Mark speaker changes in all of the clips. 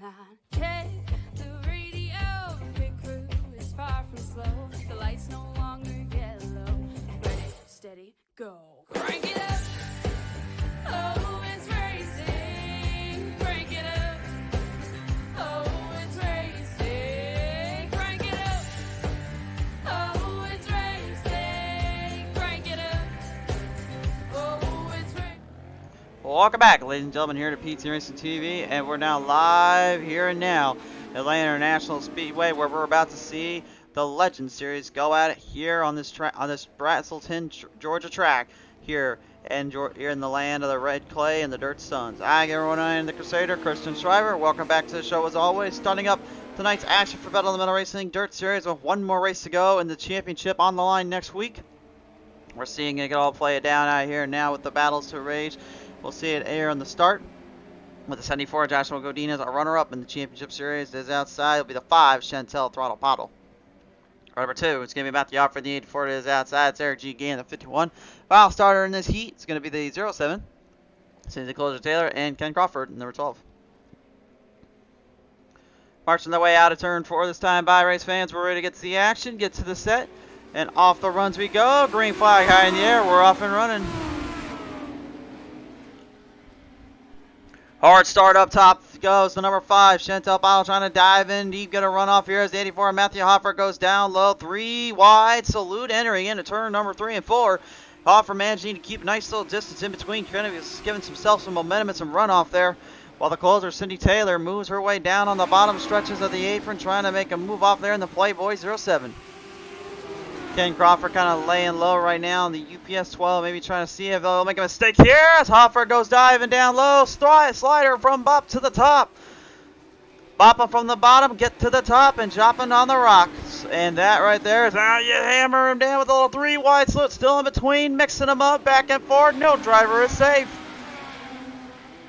Speaker 1: line. Check the radio, pit crew is far from slow. The lights no longer yellow. Ready, steady, go. Crank it up. Oh, it's racing. Crank it up. Oh, it's racing. Crank it up. Oh, it's racing. Crank it up. Oh, it's racing.
Speaker 2: Welcome back, ladies and gentlemen, here to PTM Racing TV, and we're now live here and now at Lanier National Speedway, where we're about to see the Legend Series go at it here on this Braselton, Georgia track here in the land of the red clay and the dirt suns. I get everyone in the Crusader, Christian Shriver. Welcome back to the show as always. Starting up tonight's action for Battle of the Metal Racing Dirt Series with one more race to go and the championship on the line next week. We're seeing it all play it down out here now with the battles to rage. We'll see it air on the start with the 74 Joshua Godinez, our runner-up in the championship series. Is outside. It'll be the 5 Chantel Throttle Pottle. Number 2, it's going to be Matthew Hoffer. The 84 is outside. It's Eric G. Gann, the 51. Final starter in this heat. It's going to be the 07. Cindy Closer Taylor and Ken Crawford in number 12. Marching their way out of turn 4 this time by race fans. We're ready to get to the action, get to the set, and off the runs we go. Green flag high in the air. We're off and running. Hard start up top goes the number 5, Chantel Bottle trying to dive in deep, get a run off here as the 84. Matthew Hoffer goes down low, 3 wide, Salute entering into turn number 3 and 4. Hoffer managing to keep a nice little distance in between, kind of giving himself some momentum and some runoff there. While the closer, Cindy Taylor, moves her way down on the bottom stretches of the apron, trying to make a move off there in the Playboy 07. Ken Crawford kind of laying low right now in the UPS 12, maybe trying to see if they'll make a mistake here as Hoffer goes diving down low. Slider from bop to the top. Bopping from the bottom, get to the top, and dropping on the rocks. And that right there is how you hammer him down with a little 3 wide slit still in between, mixing them up back and forth. No driver is safe.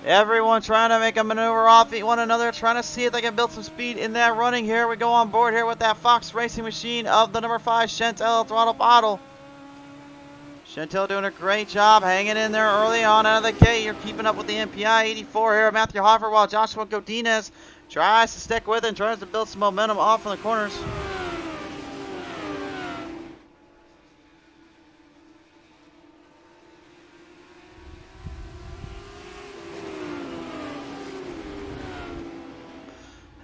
Speaker 2: Everyone trying to make a maneuver off one another, trying to see if they can build some speed in that running here. We go on board here with that Fox Racing Machine of the number 5, Chantel Throttle Bottle. Chantel doing a great job hanging in there early on out of the gate. You're keeping up with the MPI 84 here, Matthew Hoffer, while Joshua Godinez tries to stick with it and tries to build some momentum off from the corners.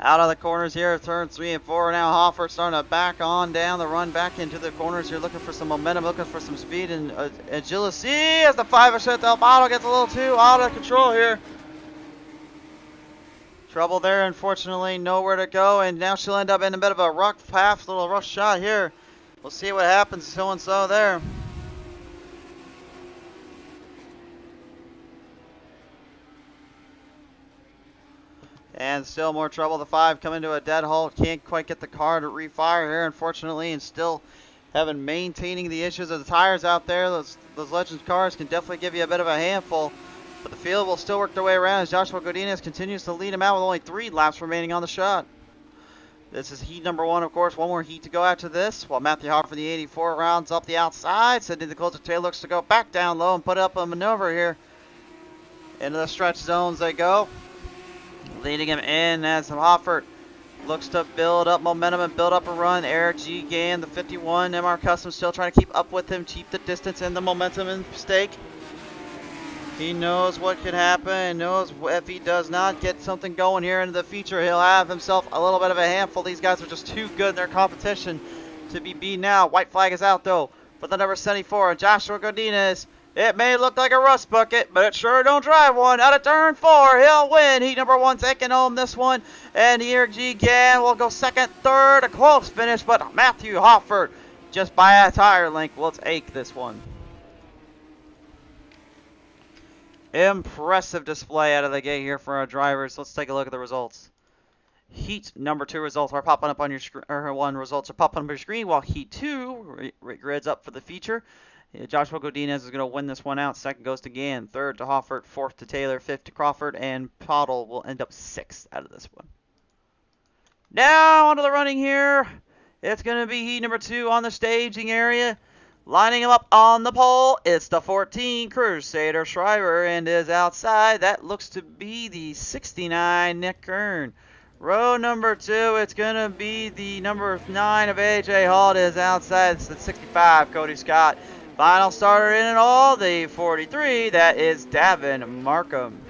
Speaker 2: Out of the corners here, turns 3 and 4. Now Hoffer starting to back on down the run back into the corners here, looking for some momentum, looking for some speed and agility as the 5 Chantel Bottle gets a little too out of control here. Trouble there, unfortunately, nowhere to go, and now she'll end up in a bit of a rough path, little rough shot here. We'll see what happens, so-and-so there. And still more trouble. The 5 coming to a dead halt. Can't quite get the car to refire here, unfortunately, and still maintaining the issues of the tires out there. Those Legends cars can definitely give you a bit of a handful. But the field will still work their way around as Joshua Godinez continues to lead him out with only 3 laps remaining on the shot. This is heat number 1, of course. One more heat to go after this. While Matthew Hoffer, the 84, rounds up the outside. Sydney the closer tail looks to go back down low and put up a maneuver here. Into the stretch zones they go. Leading him in as Hoffer looks to build up momentum and build up a run. Eric G. Gann, the 51, MR Custom, still trying to keep up with him, keep the distance and the momentum in stake. He knows what could happen and knows if he does not get something going here into the feature, he'll have himself a little bit of a handful. These guys are just too good in their competition to be beat now. White flag is out, though, for the number 74, Joshua Godinez. It may look like a rust bucket, but it sure don't drive one. Out of turn 4, he'll win. Heat number 1 taking home this one. And Eric G. Gann will go second, third. A close finish, but Matthew Hoffer, just by a tire length, will take this one. Impressive display out of the gate here for our drivers. Let's take a look at the results. Heat number 2 results are popping up on your screen, or 1 results are popping up on your screen, while Heat 2 grids up for the feature. Joshua Godinez is going to win this one out. Second goes to Gann. Third to Hoffert. Fourth to Taylor. Fifth to Crawford. And Pottle will end up 6th out of this one. Now onto the running here. It's going to be heat number 2 on the staging area. Lining him up on the pole. It's the 14 Crusader Shriver and is outside. That looks to be the 69 Nick Kern. Row number 2, it's going to be the number 9 of AJ Hall. It is outside. It's the 65, Cody Scott. Final starter in and all, the 43, that is Davin Markham.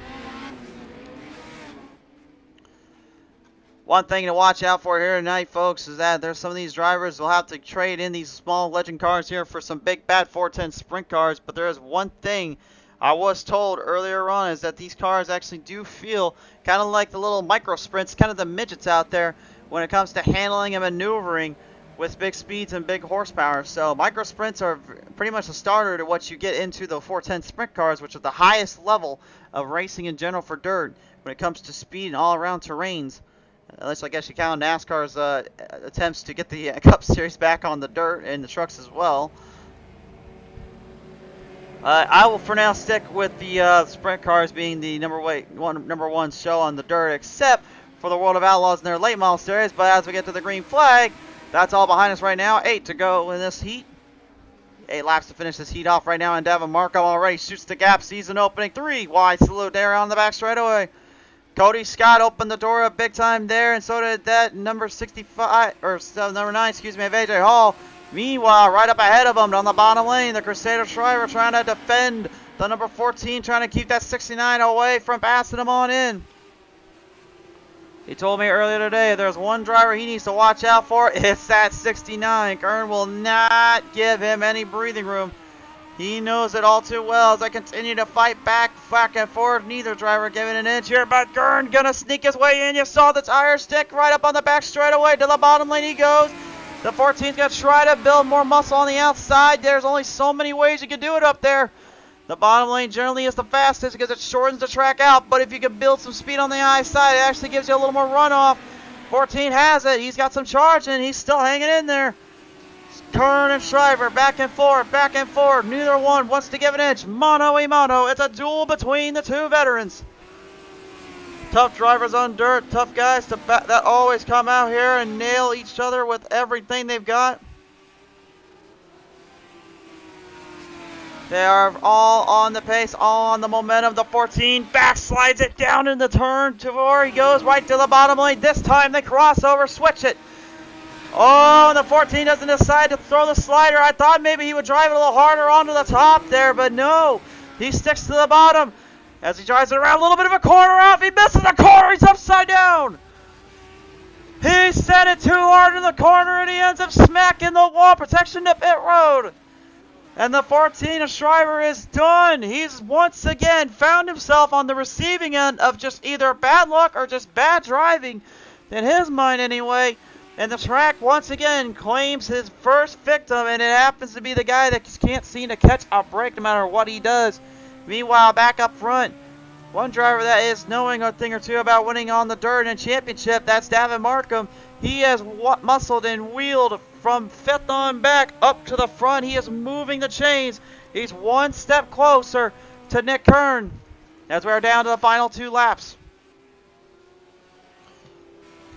Speaker 2: One thing to watch out for here tonight, folks, is that there's some of these drivers will have to trade in these small legend cars here for some big bad 410 sprint cars. But there is one thing I was told earlier on, is that these cars actually do feel kind of like the little micro sprints, kind of the midgets out there when it comes to handling and maneuvering with big speeds and big horsepower. So micro sprints are pretty much a starter to what you get into the 410 sprint cars, which are the highest level of racing in general for dirt when it comes to speed and all around terrains. Unless I guess you count NASCAR's attempts to get the Cup Series back on the dirt and the trucks as well. I will for now stick with the sprint cars being the number one show on the dirt, except for the World of Outlaws in their late model series. But as we get to the green flag, that's all behind us right now. 8 to go in this heat. 8 laps to finish this heat off right now, and Davin Markham already shoots the gap. Season opening 3 wide salute there on the back straightaway. Cody Scott opened the door up big time there, and so did that number 65, or number 9, excuse me, of AJ Hall. Meanwhile, right up ahead of him on the bottom lane, the Crusader Shriver trying to defend the number 14, trying to keep that 69 away from passing him on in. He told me earlier today there's one driver he needs to watch out for. It's that 69. Kern will not give him any breathing room. He knows it all too well as I continue to fight back and forth. Neither driver giving an inch here, but Gurn gonna sneak his way in. You saw the tire stick right up on the back straightaway. To the bottom lane he goes. The 14's gonna try to build more muscle on the outside. There's only so many ways you can do it up there. The bottom lane generally is the fastest because it shortens the track out, but if you can build some speed on the high side, it actually gives you a little more runoff. 14 has it. He's got some charge and he's still hanging in there. Kern and Shriver back and forth, back and forth. Neither one wants to give an inch. Mano a mano. It's a duel between the two veterans. Tough drivers on dirt, tough guys that always come out here and nail each other with everything they've got. They are all on the pace, all on the momentum. The 14 backslides it down in the turn to where he goes right to the bottom lane. This time they crossover, switch it. Oh, and the 14 doesn't decide to throw the slider. I thought maybe he would drive it a little harder onto the top there, but no. He sticks to the bottom. As he drives it around a little bit of a corner out, he misses the corner. He's upside down. He set it too hard in the corner, and he ends up smacking the wall protection to pit road. And the 14 of Shriver is done. He's once again found himself on the receiving end of just either bad luck or just bad driving, in his mind anyway. And the track once again claims his first victim, and it happens to be the guy that can't seem to catch a break no matter what he does. Meanwhile, back up front, one driver that is knowing a thing or two about winning on the dirt and championship, that's Davin Markham. He has muscled and wheeled from 5th on back up to the front. He is moving the chains. He's one step closer to Nick Kern as we're down to the final 2 laps.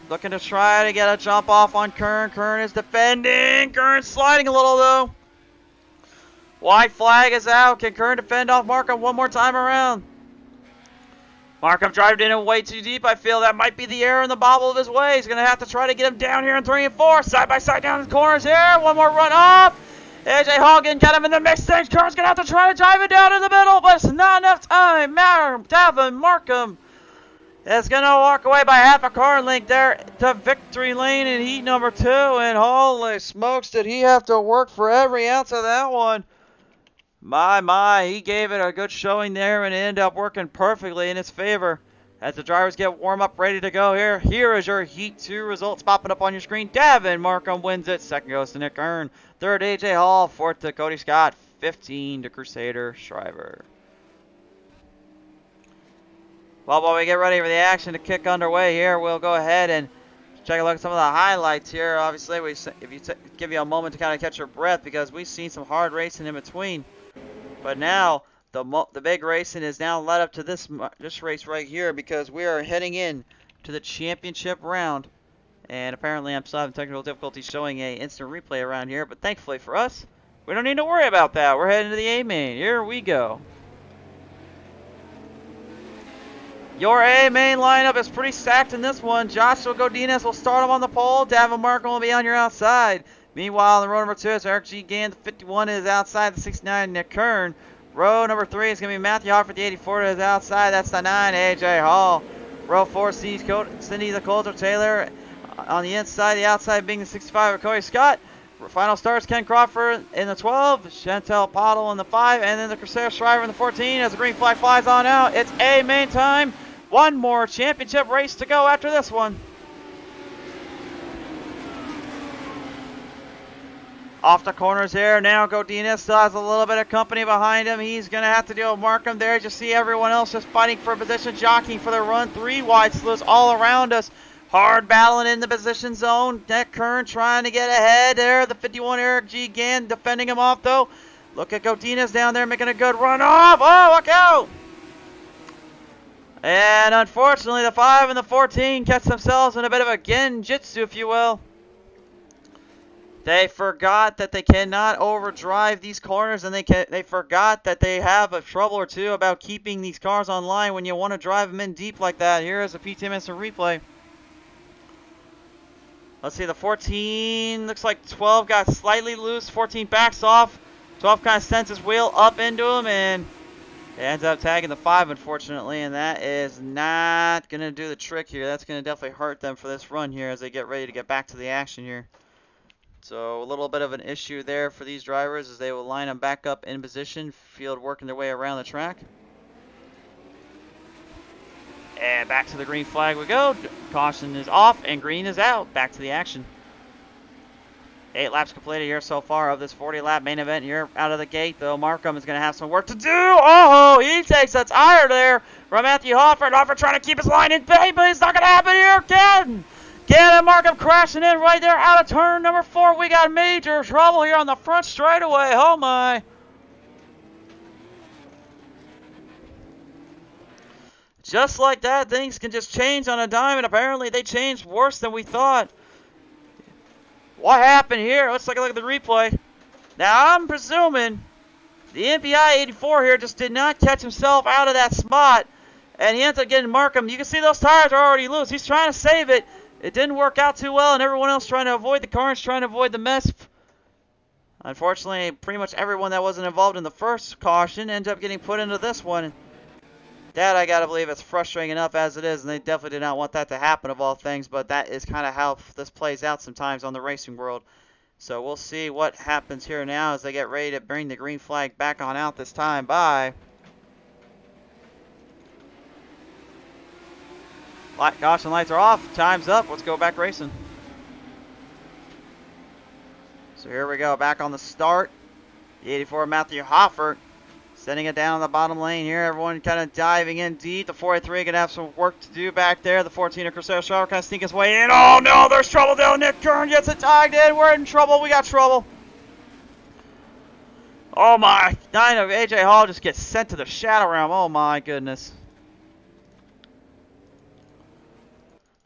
Speaker 2: Looking to try to get a jump off on Kern. Kern is defending. Kern sliding a little though. White flag is out. Can Kern defend off Markham one more time around? Markham driving in way too deep. I feel that might be the error in the bobble of his way. He's going to have to try to get him down here in 3 and 4. Side by side down the corners here. One more run off. AJ Hogan got him in the mix. Kern's going to have to try to drive it down in the middle, but it's not enough time. Davin Markham is going to walk away by half a car length there to victory lane in heat number 2. And holy smokes, did he have to work for every ounce of that one. My, he gave it a good showing there and it ended up working perfectly in his favor. As the drivers get warm up, ready to go here. Here is your Heat 2 results popping up on your screen. Davin Markham wins it. 2nd goes to Nick Kern. 3rd, AJ Hall. 4th to Cody Scott. 15 to Crusader Shriver. Well, while we get ready for the action to kick underway here, we'll go ahead and take a look at some of the highlights here. Obviously, give you a moment to kind of catch your breath because we've seen some hard racing in between. But now, the big racing is now led up to this race right here because we are heading in to the championship round. And apparently I'm still having technical difficulties showing a instant replay around here. But thankfully for us, we don't need to worry about that. We're heading to the A-main. Here we go. Your A main lineup is pretty stacked in this one. Joshua Godinez will start him on the pole. Davin Markham will be on your outside. Meanwhile, in row number 2, it's Eric G. Gann. The 51 is outside. The 69, Nick Kern. Row number 3 is going to be Matthew Hoffert. The 84 is outside. That's the 9, A.J. Hall. Row 4, Cindy the Coulter Taylor. On the inside, the outside being the 65 of Cody Scott. Final starts Ken Crawford in the 12, Chantel Pottle in the 5, and then the Crusader Shriver in the 14 as the green flag flies on out. It's A main time. One more championship race to go after this one. Off the corners here. Now Godinez still has a little bit of company behind him. He's going to have to deal with Markham there. Just see everyone else just fighting for position, jockeying for their run. 3 wide sleuths all around us. Hard battling in the position zone. Nick Kern trying to get ahead there. The 51 Eric G. Gann defending him off though. Look at Godinez down there making a good run off. Oh, look out! And unfortunately, the 5 and the 14 catch themselves in a bit of a genjutsu, if you will. They forgot that they cannot overdrive these corners, and they forgot that they have a trouble or two about keeping these cars on line when you want to drive them in deep like that. Here is a PTM instant replay. Let's see, the 14 looks like 12 got slightly loose. 14 backs off. 12 kind of sends his wheel up into him, and it ends up tagging the 5, unfortunately, and that is not going to do the trick here. That's going to definitely hurt them for this run here as they get ready to get back to the action here. So a little bit of an issue there for these drivers as they will line them back up in position, field working their way around the track. And back to the green flag we go. Caution is off and green is out. Back to the action. 8 laps completed here so far of this 40-lap main event here out of the gate, though. Markham is going to have some work to do. Oh, he takes a tire there from Matthew Hoffert. Hoffert trying to keep his line in bay, but it's not going to happen here again. Gann and Markham crashing in right there out of turn number 4. We got major trouble here on the front straightaway. Oh, my. Just like that, things can just change on a dime, and apparently they changed worse than we thought. What happened here? Let's take a look at the replay. Now, I'm presuming the MPI 84 here just did not catch himself out of that spot, and he ends up getting Markham. You can see those tires are already loose. He's trying to save it. It didn't work out too well, and everyone else trying to avoid the carnage, trying to avoid the mess. Unfortunately, pretty much everyone that wasn't involved in the first caution ended up getting put into this one. That, I gotta believe, it's frustrating enough as it is, and they definitely did not want that to happen of all things, but that is kind of how this plays out sometimes on the racing world. So we'll see what happens here now as they get ready to bring the green flag back on out this time by. Caution lights are off, time's up, let's go back racing. So here we go, back on the start. The 84 Matthew Hoffert. Sending it down the bottom lane here. Everyone kind of diving in deep. The 43 going to have some work to do back there. The 14 of Crusader Shriver kind of sneak his way in. Oh, no, there's trouble down. Nick Kern gets it tagged in. We're in trouble. We got trouble. Oh, my. 9 of A.J. Hall just gets sent to the shadow realm. Oh, my goodness.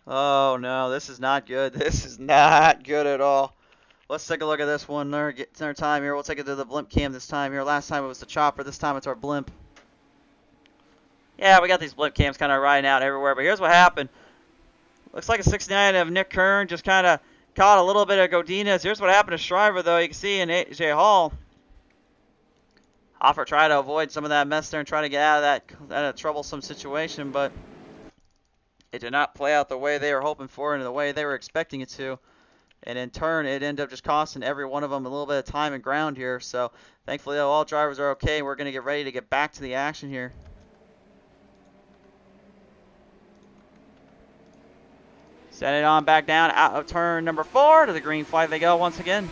Speaker 2: Oh, no, this is not good. This is not good at all. Let's take a look at this one. It's our time here. We'll take it to the blimp cam this time here. Last time it was the chopper. This time it's our blimp. Yeah, we got these blimp cams kind of riding out everywhere. But here's what happened. Looks like a 69 of Nick Kern just kind of caught a little bit of Godinez. Here's what happened to Shriver, though. You can see in A.J. Hall. Hoffert tried to avoid some of that mess there and try to get out of that troublesome situation. But it did not play out the way they were hoping for and the way they were expecting it to. And in turn, it ended up just costing every one of them a little bit of time and ground here. So, thankfully, all drivers are okay. We're going to get ready to get back to the action here. Set it on back down out of turn number 4 to the green flag they go once again.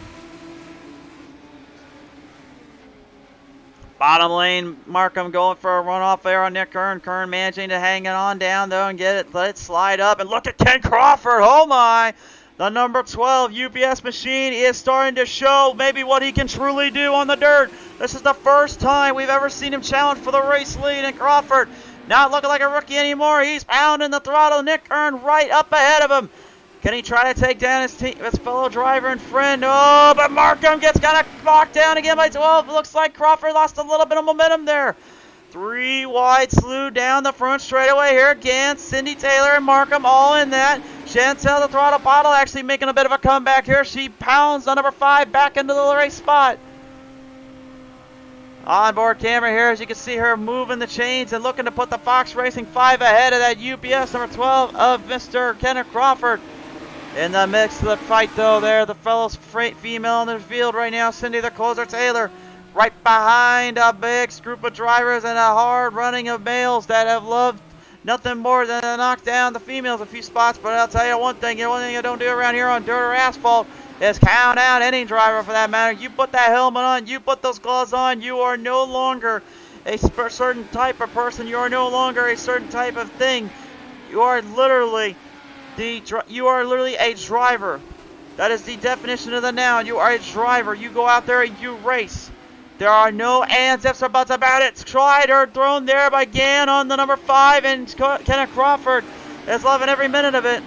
Speaker 2: Bottom lane, Markham going for a runoff there on Nick Kern. Kern managing to hang it on down, though, and let it slide up. And look at Ken Crawford. Oh, my. The number 12 UPS machine is starting to show maybe what he can truly do on the dirt. This is the first time we've ever seen him challenge for the race lead, and Crawford not looking like a rookie anymore. He's pounding the throttle. Nick Kern right up ahead of him. Can he try to take down his fellow driver and friend? Oh, but Markham gets kind of knocked down again by 12. Looks like Crawford lost a little bit of momentum there. 3 wide slew down the front straightaway here again. Cindy Taylor and Markham all in that. Chantel, the throttle bottle, actually making a bit of a comeback here. She pounds on number 5 back into the race spot. Onboard camera here, as you can see her moving the chains and looking to put the Fox Racing 5 ahead of that UPS number 12 of Mr. Kenneth Crawford. In the mix of the fight, though, there, the fellows female in the field right now, Cindy the Closer Taylor, right behind a big group of drivers and a hard running of males that have loved nothing more than to knock down the females a few spots. But I'll tell you one thing I don't do around here on dirt or asphalt is count out any driver for that matter. You put that helmet on, you put those gloves on, you are no longer a certain type of person. You are no longer a certain type of thing. You are literally a driver. That is the definition of the noun. You are a driver. You go out there and you race. There are no ands, ifs, or buts about it. Tried or thrown there by Gann on the number 5, and Kenneth Crawford is loving every minute of it.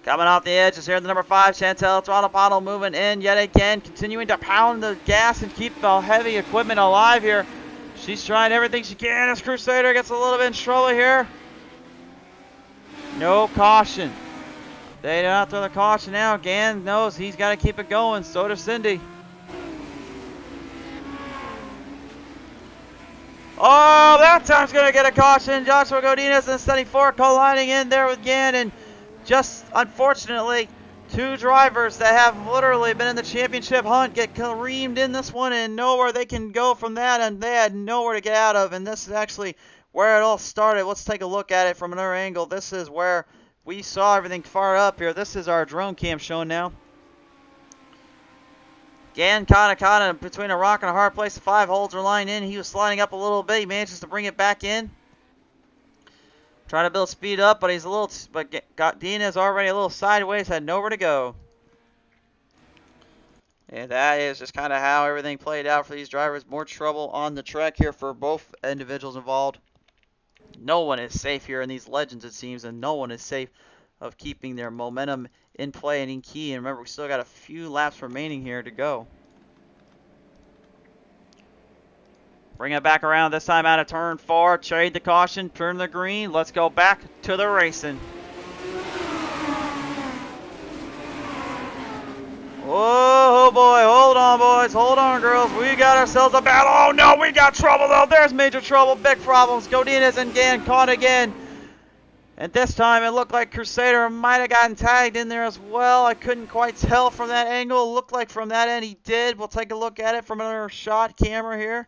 Speaker 2: Coming off the edges here, the number 5, Chantel throttle bottle moving in yet again, continuing to pound the gas and keep the heavy equipment alive here. She's trying everything she can as Crusader gets a little bit in trouble here. No caution. They do not throw the caution now. Gann knows he's got to keep it going. So does Cindy. Oh, that time's going to get a caution. Joshua Godinez and 34 colliding in there with Gann. And just unfortunately, 2 drivers that have literally been in the championship hunt get reamed in this one and nowhere they can go from that. And they had nowhere to get out of. And this is actually where it all started. Let's take a look at it from another angle. This is where we saw everything far up here. This is our drone cam showing now. Gann kind of between a rock and a hard place. The 5 holds are lying in. He was sliding up a little bit. He manages to bring it back in. Trying to build speed up, but he's a little. But Dean is already a little sideways. Had nowhere to go. And that is just kind of how everything played out for these drivers. More trouble on the track here for both individuals involved. No one is safe here in these legends, it seems, and no one is safe of keeping their momentum in play and in key. And remember, we still got a few laps remaining here to go. Bring it back around, this time out of turn 4. Trade the caution, turn the green. Let's go back to the racing. Oh boy, hold on boys, hold on girls. We got ourselves a battle. Oh no, we got trouble though. There's major trouble, big problems. Godinez and Gann caught again. And this time it looked like Crusader might have gotten tagged in there as well. I couldn't quite tell from that angle. It looked like from that end he did. We'll take a look at it from another shot camera here.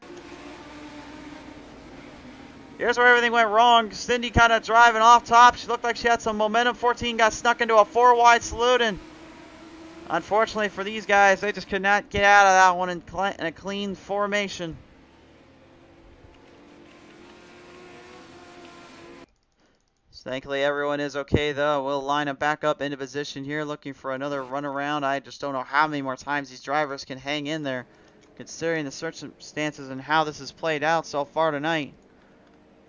Speaker 2: Here's where everything went wrong. Cindy kind of driving off top. She looked like she had some momentum. 14 got snuck into a 4 wide salute, and unfortunately for these guys, they just could not get out of that one in a clean formation. So thankfully everyone is okay though. We'll line them back up into position here, looking for another run around. I just don't know how many more times these drivers can hang in there, considering the circumstances and how this has played out so far tonight.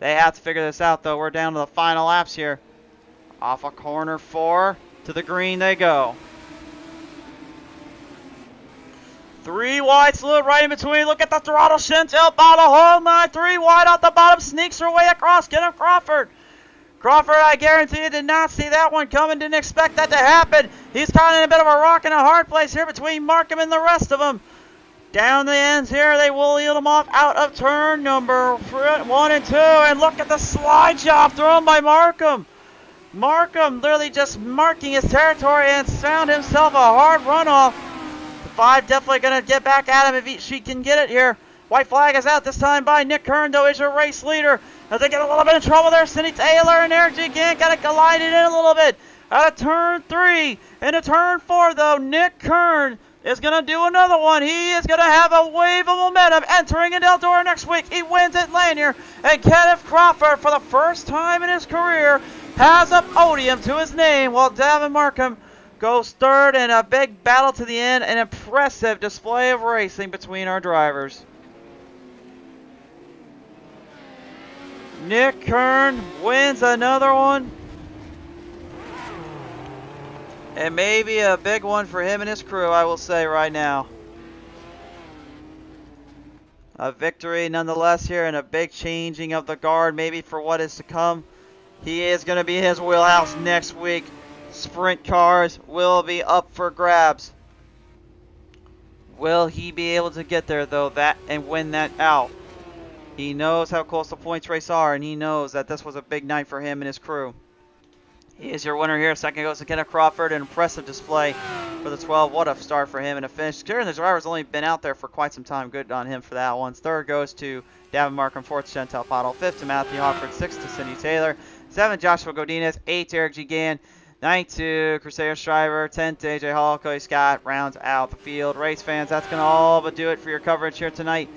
Speaker 2: They have to figure this out though. We're down to the final laps here. Off of corner 4 to the green they go. 3 wide salute right in between. Look at the throttle. Chantel bottle hold line. 3 wide off the bottom. Sneaks her way across. Get him, Crawford. Crawford, I guarantee you, did not see that one coming. Didn't expect that to happen. He's caught in a bit of a rock and a hard place here between Markham and the rest of them. Down the ends here, they will yield him off out of turn number 1 and 2. And look at the slide job thrown by Markham. Markham literally just marking his territory and found himself a hard runoff. The 5 definitely going to get back at him if she can get it here. White flag is out this time by Nick Kern, though, is your race leader. As they get a little bit of trouble there, Cindy Taylor and Eric again got to collide in a little bit. Out of turn 3 into turn 4, though, Nick Kern is going to do another one. He is going to have a wave of momentum entering into Eldora next week. He wins at Lanier. And Kenneth Crawford, for the first time in his career, has a podium to his name, while Davin Markham goes third in a big battle to the end. An impressive display of racing between our drivers. Nick Kern wins another one. And maybe a big one for him and his crew, I will say right now. A victory nonetheless here, and a big changing of the guard maybe for what is to come. He is going to be his wheelhouse next week. Sprint cars will be up for grabs. Will he be able to get there though and win that out? He knows how close the points race are, and he knows that this was a big night for him and his crew. He is your winner here. Second goes to Kenneth Crawford. An impressive display for the 12. What a start for him and a finish. Considering the driver's only been out there for quite some time. Good on him for that one. Third goes to Davin Markham. Fourth, Chantel Pottle. Fifth to Matthew Hofford. Sixth to Cindy Taylor. Seventh, Joshua Godinez. Eighth, Eric G. Gann. Ninth to Crusader Shriver. 10th to AJ Hall. Cody Scott rounds out the field. Race fans, that's going to all but do it for your coverage here tonight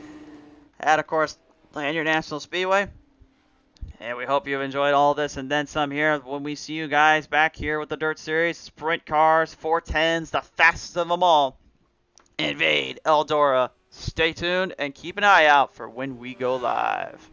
Speaker 2: at, of course, Lanier National Speedway. And we hope you've enjoyed all this and then some here when we see you guys back here with the Dirt Series. Sprint cars, 410s, the fastest of them all. Invade Eldora. Stay tuned and keep an eye out for when we go live.